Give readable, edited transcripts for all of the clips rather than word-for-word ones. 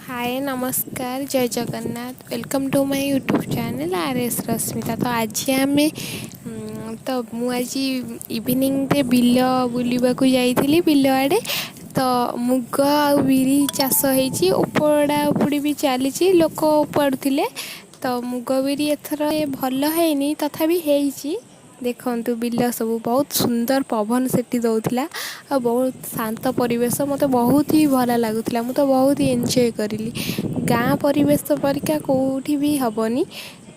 हाय नमस्कार जय Jagannath welcome to my YouTube channel R S Rashmita. तो आज आम तो मुझे इवनिंग रे बिल बुलवाक जाइली बिल आड़े। तो मुग आ बिरी चाष होती उपड़ा उपड़ी भी चली लोक उपाड़ुले। तो मुग बिरी एथर भल है तथापि देखु बिल सब बहुत सुंदर पवन से दौला और बहुत शांत परिवेश मत बहुत ही भल लगुला। मुझे बहुत ही एंजॉय करी गाँ परिवेश परिका कौटी भी हेनी।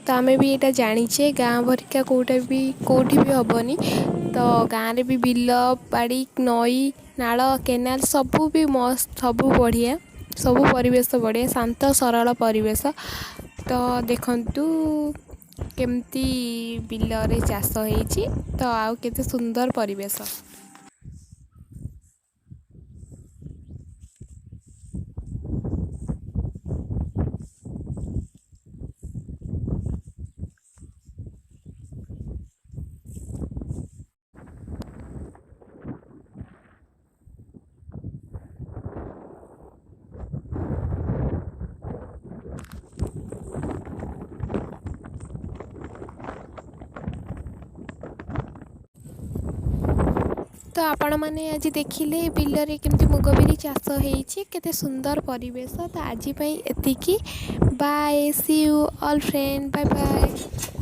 तो आम भी यहाँ जाचे गाँ भरिका कौटी भी हेनी। तो गाँव में भी बिल बाड़ी नई नाल केनाल सबू भी मस्त सब बढ़िया सब परिवेश बढ़िया शांत सरल परिवेश। तो देखु केमती बिल रे चाष होती तो आउ केते सुंदर परिवेश। तो आपण मैंने आज देखिले बिल रे केमती मुग बिरी चाष होती केते सुंदर परिवेश। तो आज एतिकी bye see you all friend bye bye.